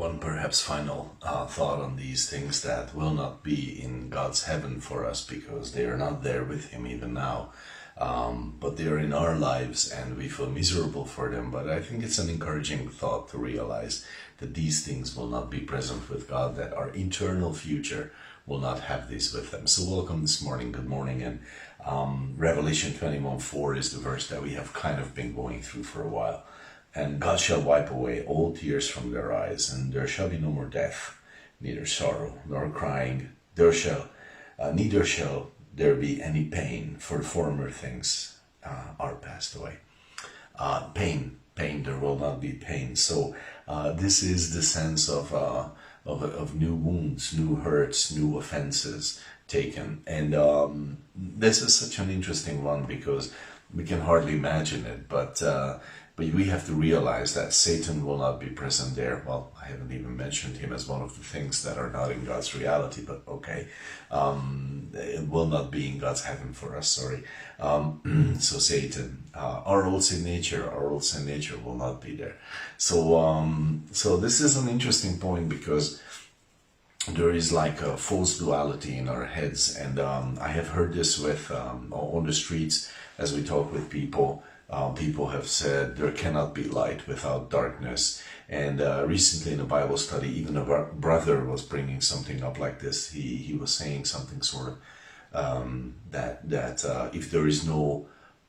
one perhaps final thought on these things that will not be in God's heaven for us because they are not there with Him even now. But they are in our lives and we feel miserable for them. But I think it's an encouraging thought to realize that these things will not be present with God, that our eternal future will not have this with them. So welcome this morning, good morning. And Revelation 21:4 is the verse that we have kind of been going through for a while. And God shall wipe away all tears from their eyes, and there shall be no more death, neither sorrow nor crying. Neither shall there be any pain, for former things are passed away. Pain, there will not be pain. So this is the sense of new wounds, new hurts, new offenses taken. And this is such an interesting one because we can hardly imagine it, but we have to realize that Satan will not be present there. Well, I haven't even mentioned him as one of the things that are not in God's reality, but okay. It will not be in God's heaven for us, sorry. So Satan, our old sin nature will not be there. So this is an interesting point because there is like a false duality in our heads, and I have heard this with on the streets as we talk with people. People have said there cannot be light without darkness. And recently in a Bible study, even a brother was bringing something up like this. He was saying something sort of that if there is no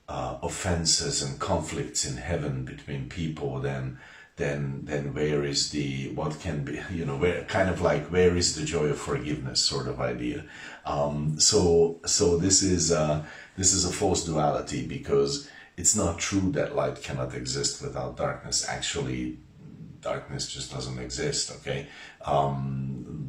offenses and conflicts in heaven between people, then where is what can be, where is the joy of forgiveness sort of idea. So this is a false duality because it's not true that light cannot exist without darkness. Actually, darkness just doesn't exist, okay?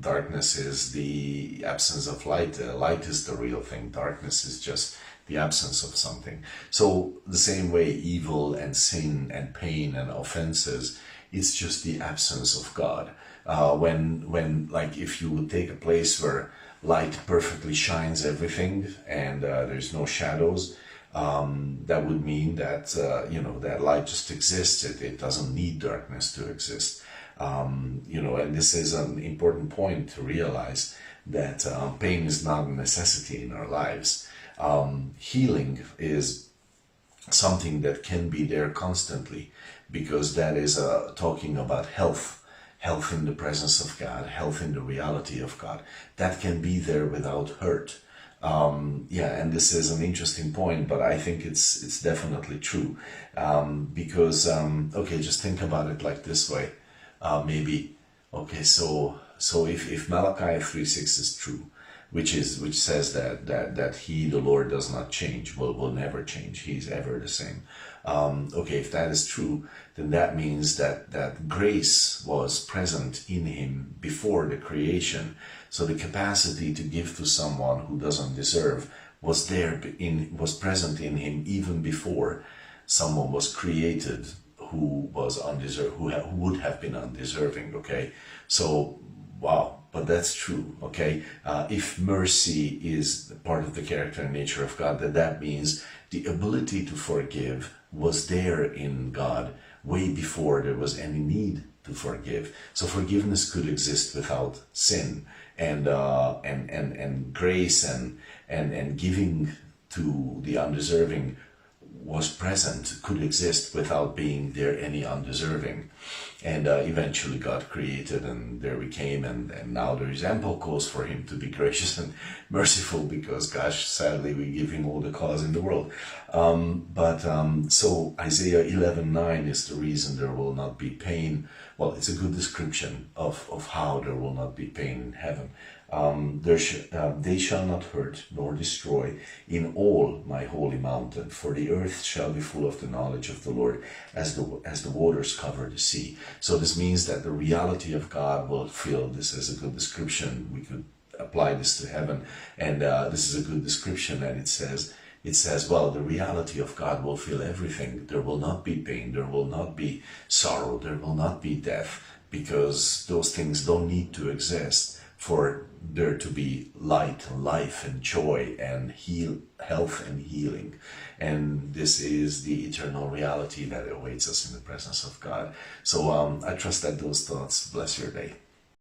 Darkness is the absence of light. Light is the real thing. Darkness is just the absence of something. So the same way evil and sin and pain and offenses, it's just the absence of God. When like if you would take a place where light perfectly shines everything and there's no shadows, that would mean that that light just exists. It doesn't need darkness to exist. And this is an important point to realize that pain is not a necessity in our lives. Healing is something that can be there constantly because that is talking about health in the presence of God, health in the reality of God. That can be there without hurt. And this is an interesting point, but I think it's definitely true. Because just think about it like this way. So if Malachi 3:6 is true, which says that He, the Lord, does not change, will never change. He's ever the same. If that is true, then that means that grace was present in Him before the creation. So the capacity to give to someone who doesn't deserve was present in Him even before someone was created who was undeserved, who would have been undeserving. Okay, so wow. But that's true, okay? If mercy is part of the character and nature of God, that means the ability to forgive was there in God way before there was any need to forgive. So forgiveness could exist without sin, and grace and giving to the undeserving was present, could exist without being there any undeserving. And eventually God created, and there we came, and now there is ample cause for Him to be gracious and merciful because, gosh, sadly we give Him all the cause in the world. So Isaiah 11:9 is the reason there will not be pain. Well, it's a good description of how there will not be pain in heaven. They shall not hurt nor destroy in all my holy mountain, for the earth shall be full of the knowledge of the Lord as the waters cover the sea. So this means that the reality of God will fill. This is a good description. We could apply this to heaven, and this is a good description. And it says, well, the reality of God will fill everything. There will not be pain. There will not be sorrow. There will not be death, because those things don't need to exist for there to be light and life and joy and health and healing. And this is the eternal reality that awaits us in the presence of God. So I trust that those thoughts bless your day.